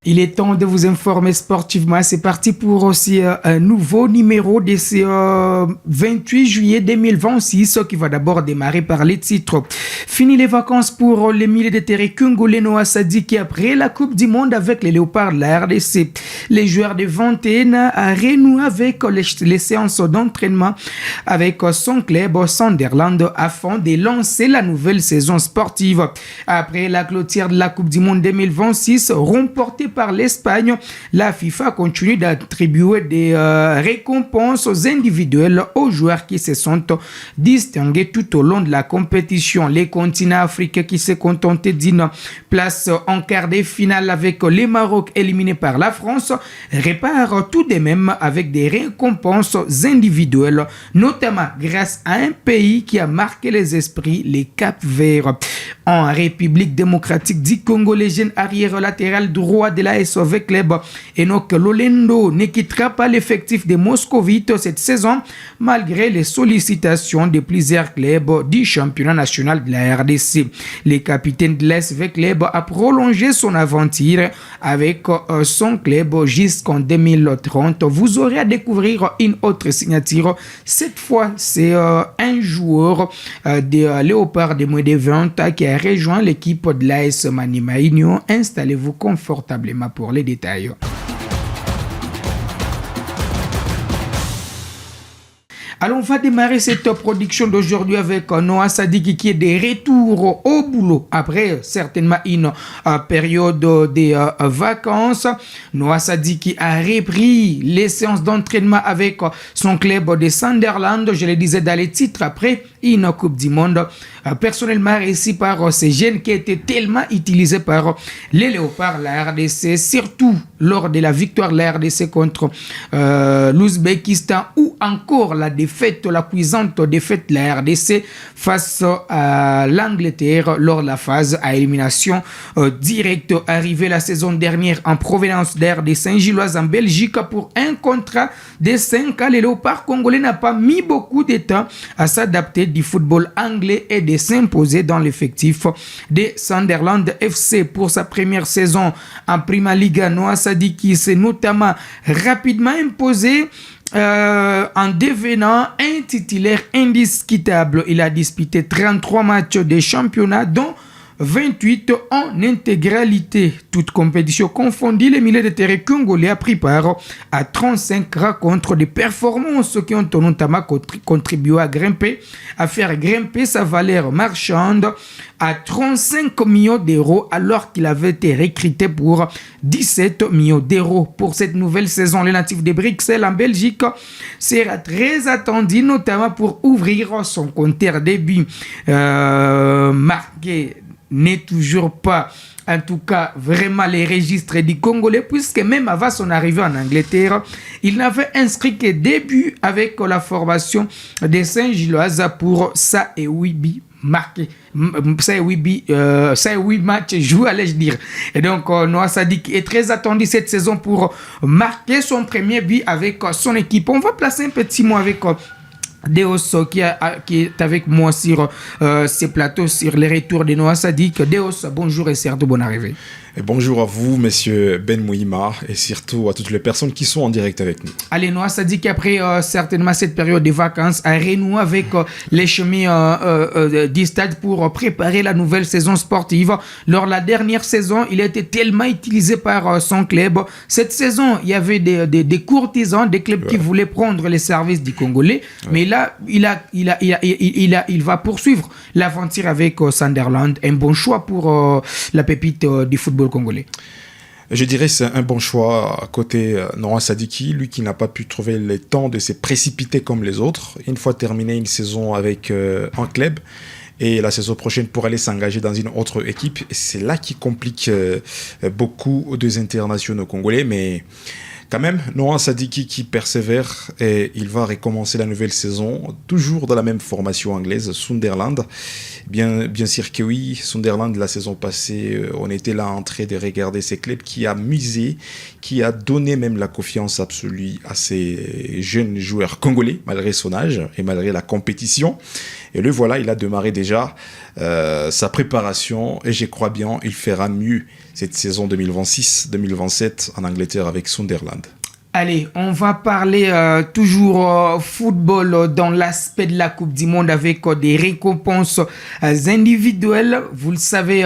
Il est temps de vous informer sportivement. C'est parti pour aussi un nouveau numéro de ce 28 juillet 2026 qui va d'abord démarrer par les titres. Fini les vacances pour les milliers de terrains congolais. Noah Sadiki après la Coupe du Monde avec les Léopards de la RDC. Les joueurs de Vantene a renoué avec les séances d'entraînement avec son club Sunderland afin de lancer la nouvelle saison sportive. Après la clôture de la Coupe du Monde 2026 remportée par l'Espagne, la FIFA continue d'attribuer des récompenses individuelles aux joueurs qui se sont distingués tout au long de la compétition. Les continents africains qui se contentaient d'une place en quart de finale avec les Maroc éliminés par la France réparent tout de même avec des récompenses individuelles, notamment grâce à un pays qui a marqué les esprits, les Cap-Vert. En République démocratique du Congo, les jeunes arrière latéral droit de la SOV Club Enoch Lolendo ne quittera pas l'effectif des Moscovites cette saison malgré les sollicitations de plusieurs clubs du championnat national de la RDC. Le capitaine de l'SV Club a prolongé son aventure avec son club jusqu'en 2030. Vous aurez à découvrir une autre signature. Cette fois, c'est un joueur de Léopard de moins de 20 ans qui a rejoint l'équipe de l'AS Maniema Union. Installez-vous confortablement pour les détails. Alors, on va démarrer cette production d'aujourd'hui avec Noah Sadiki qui est de retour au boulot après certainement une période de vacances. Noah Sadiki a repris les séances d'entraînement avec son club de Sunderland. Je le disais dans les titres après une Coupe du Monde personnellement réussi par ces jeunes qui étaient tellement utilisés par les Léopards, la RDC, surtout lors de la victoire de la RDC contre l'Ouzbékistan ou encore la cuisante défaite de la RDC face à l'Angleterre lors de la phase à élimination directe. Arrivée la saison dernière en provenance de RDC Saint-Gilloise en Belgique pour un contrat de 5 ans, les Léopards congolais n'a pas mis beaucoup de temps à s'adapter du football anglais et de s'imposer dans l'effectif de Sunderland FC. Pour sa première saison en Prima Liga, Noah Sadiki s'est notamment rapidement imposé en devenant un titulaire indiscutable. Il a disputé 33 matchs de championnat dont 28 en intégralité. Toute compétition confondue, les milieux de terrain congolais a pris part à 35 rencontres de performances qui ont notamment contribué à faire grimper sa valeur marchande à 35 millions d'euros alors qu'il avait été recruté pour 17 millions d'euros. Pour cette nouvelle saison, le natif de Bruxelles en Belgique sera très attendu, notamment pour ouvrir son compteur de buts marqué n'est toujours pas, en tout cas, vraiment les registres du Congolais, puisque même avant son arrivée en Angleterre, il n'avait inscrit que 2 buts avec la formation de Saint-Gilloise pour ça et 8 buts marqués. Ça et 8 matchs joués, allais-je dire. Et donc, Noah Sadiki est très attendu cette saison pour marquer son premier but avec son équipe. On va placer un petit mot avec Deos qui est avec moi sur ces plateaux, sur les retours de Noah Sadiki. Deos, bonjour et surtout bonne arrivée. Et bonjour à vous, messieurs Ben Mouhima, et surtout à toutes les personnes qui sont en direct avec nous. Allez, Noah Sadiki, après certainement cette période de vacances, a renoué avec les chemins du stade pour préparer la nouvelle saison sportive. Lors de la dernière saison, il a été tellement utilisé par son club. Cette saison, il y avait des courtisans, des clubs qui voulaient prendre les services du Congolais. Mais là, il va poursuivre l'aventure avec Sunderland. Un bon choix pour la pépite du football congolais. Je dirais que c'est un bon choix à côté Noah Sadiki, lui qui n'a pas pu trouver le temps de se précipiter comme les autres. Une fois terminé une saison avec un club, et la saison prochaine pour aller s'engager dans une autre équipe. Et c'est là qui complique beaucoup des internationaux congolais, mais quand même, Noah Sadiki qui persévère et il va recommencer la nouvelle saison, toujours dans la même formation anglaise, Sunderland. Bien sûr que oui, Sunderland, la saison passée, on était là en train de regarder ces clubs qui a misé, qui a donné même la confiance absolue à ces jeunes joueurs congolais, malgré son âge et malgré la compétition. Et le voilà, il a démarré déjà sa préparation et je crois bien il fera mieux cette saison 2026-2027 en Angleterre avec Sunderland. Allez, on va parler toujours football dans l'aspect de la Coupe du Monde avec des récompenses individuelles. Vous le savez,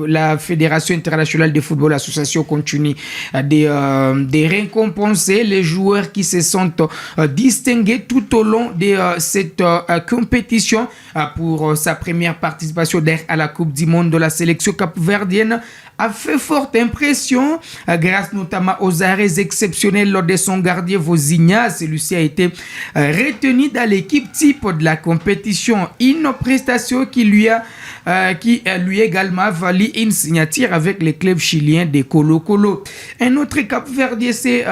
la Fédération internationale de football association continue de récompenser les joueurs qui se sont distingués tout au long de cette compétition. Pour sa première participation à la Coupe du Monde de la sélection capverdienne a fait forte impression grâce notamment aux arrêts exceptionnels lors de son gardien Vozinha. Celui-ci a été retenu dans l'équipe type de la compétition. Une prestation qui lui a également valu une signature avec le club chilien de Colo-Colo. Un autre Cap-Verdien s'est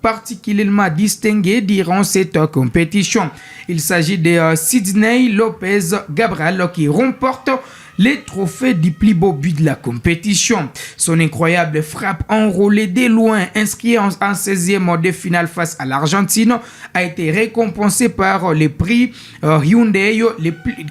particulièrement distingué durant cette compétition. Il s'agit de Sidney Lopez Cabral qui remporte les trophées du plus beau but de la compétition. Son incroyable frappe enroulée de loin, inscrit en 16e de finale face à l'Argentine, a été récompensé par les prix Hyundai,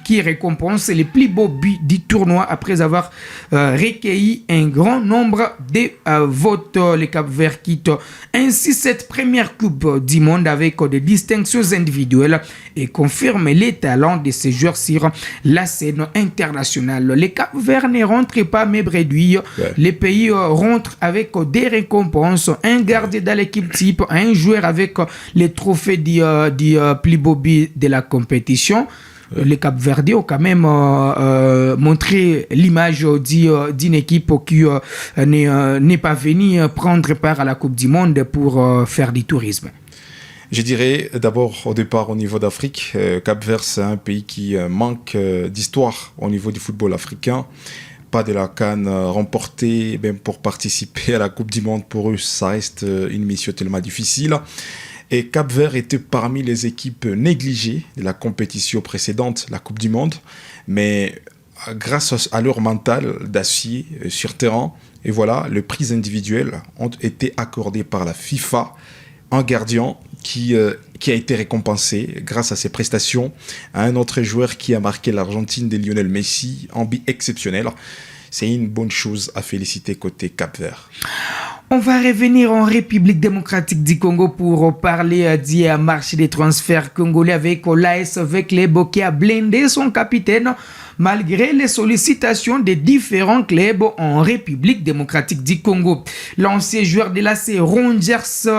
qui récompense les plus beaux buts du tournoi après avoir recueilli un grand nombre de votes. Les Cap-Verts quittent ainsi cette première Coupe du Monde avec des distinctions individuelles et confirme les talents de ces joueurs sur la scène internationale. Les Cap-Verts ne rentrent pas mais réduits. Ouais. Les pays rentrent avec des récompenses, un gardien dans l'équipe type, un joueur avec les trophées du plus beau but de la compétition. Ouais. Les Cap-Verdiens ont quand même montré l'image d'une équipe qui n'est pas venue prendre part à la Coupe du Monde pour faire du tourisme. Je dirais d'abord au départ au niveau d'Afrique, Cap-Vert c'est un pays qui manque d'histoire au niveau du football africain. Pas de la CAN remportée, même pour participer à la Coupe du Monde pour eux ça reste une mission tellement difficile. Et Cap-Vert était parmi les équipes négligées de la compétition précédente, la Coupe du Monde, mais grâce à leur mental d'acier sur terrain, et voilà, les prix individuels ont été accordés par la FIFA. Un gardien qui a été récompensé grâce à ses prestations, à un autre joueur qui a marqué l'Argentine de Lionel Messi, un but exceptionnel. C'est une bonne chose à féliciter côté Cap-Vert. On va revenir en République démocratique du Congo pour parler du marché des transferts congolais avec l'AS Vecleb qui a blindé son capitaine malgré les sollicitations des différents clubs en République démocratique du Congo. L'ancien joueur de l'AC Rangers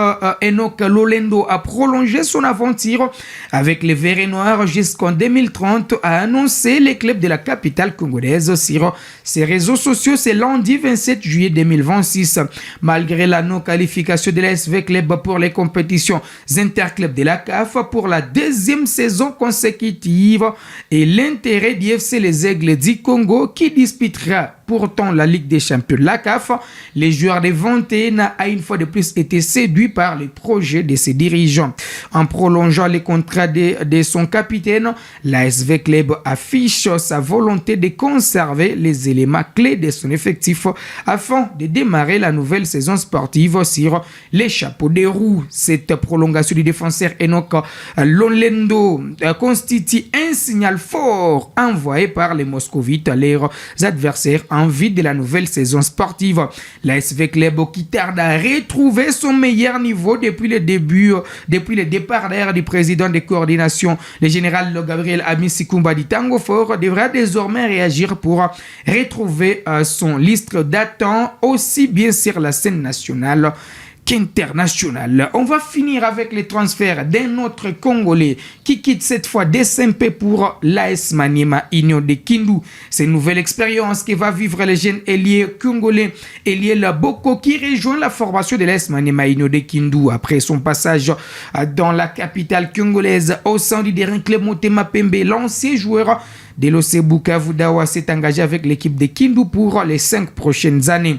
Enoch Lolendo a prolongé son aventure avec les Verts et Noirs jusqu'en 2030, a annoncé les clubs de la capitale congolaise sur ses réseaux sociaux. C'est lundi 27 juillet 2026. Malgré la non-qualification de l'ASV Club pour les compétitions interclubs de la CAF pour la deuxième saison consécutive et l'intérêt du FC Les Aigles du Congo qui disputera pourtant la Ligue des Champions de la CAF, les joueurs de 21 a une fois de plus été séduits par les projets de ses dirigeants. En prolongeant les contrats de son capitaine, l'ASV Club affiche sa volonté de conserver les éléments clés de son effectif afin de démarrer la nouvelle saison sportive sur les chapeaux de roue. Cette prolongation du défenseur Enoch Lolendo constitue un signal fort envoyé par les Moscovites à leurs adversaires en vue de la nouvelle saison sportive. L'ASV Club qui tarde à retrouver son meilleur niveau depuis le départ d'air du président de coordination, le général Gabriel Amisikumba di Tango Fort, devra désormais réagir pour retrouver son liste d'attente aussi bien sur la scène nationale qu'international. On va finir avec les transferts d'un autre Congolais qui quitte cette fois DSMP pour l'AS Maniema Union de Kindu. C'est une nouvelle expérience qui va vivre le jeune ailier congolais Eliel Boko qui rejoint la formation de l'AS Maniema Union de Kindu après son passage dans la capitale congolaise au sein du dernier club Motema Pembe. L'ancien joueur de l'OC Bukavu Dawa s'est engagé avec l'équipe de Kindu pour les 5 prochaines années.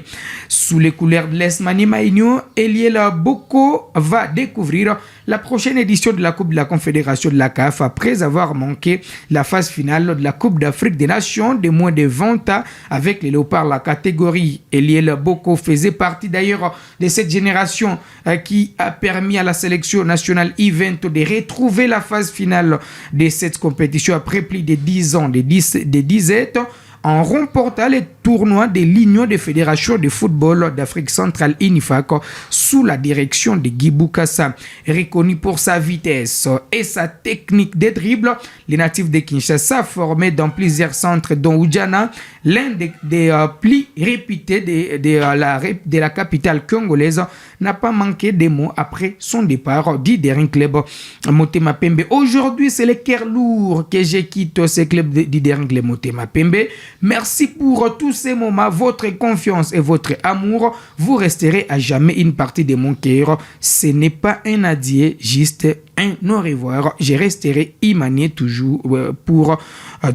Sous les couleurs de l'AS Maniema Union, Eliel Boko va découvrir la prochaine édition de la Coupe de la Confédération de la CAF après avoir manqué la phase finale de la Coupe d'Afrique des Nations de moins de 20 ans avec les Léopards. La catégorie Eliel Boko faisait partie d'ailleurs de cette génération qui a permis à la sélection nationale I-20 de retrouver la phase finale de cette compétition après plus de 10 ans de disette en remportant les tournois de l'Union des fédérations de football d'Afrique centrale INIFAC sous la direction de Guy Boukassa. Reconnu pour sa vitesse et sa technique de dribble, les natifs de Kinshasa, formés dans plusieurs centres dont Oudjana, l'un des plus réputés de la capitale congolaise, n'a pas manqué des mots après son départ du dernier club Motema Pembe. Aujourd'hui, c'est le cœur lourd que je quitte ce club du dernier club Motema Pembe. Merci pour tous ces moments, votre confiance et votre amour. Vous resterez à jamais une partie de mon cœur. Ce n'est pas un adieu, juste un au revoir. Je resterai Imani toujours pour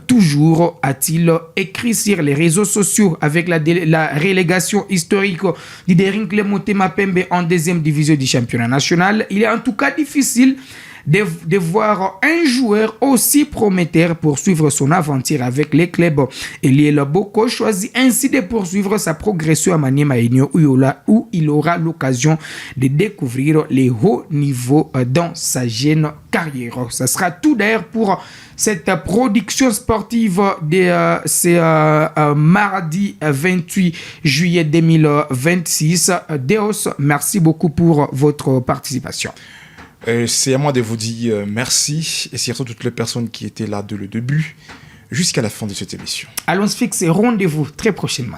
toujours, a-t-il écrit sur les réseaux sociaux avec la relégation historique du dernier club Motema Pembe en deuxième division du championnat national. Il est en tout cas difficile de voir un joueur aussi prometteur poursuivre son aventure avec les clubs. Eliel Boko choisit ainsi de poursuivre sa progression à Maniema Union où il aura l'occasion de découvrir les hauts niveaux dans sa jeune carrière. Ça sera tout d'ailleurs pour cette production sportive de ce mardi 28 juillet 2026. Deos, merci beaucoup pour votre participation. C'est à moi de vous dire merci et surtout toutes les personnes qui étaient là dès le début jusqu'à la fin de cette émission. Allons se fixer rendez-vous très prochainement.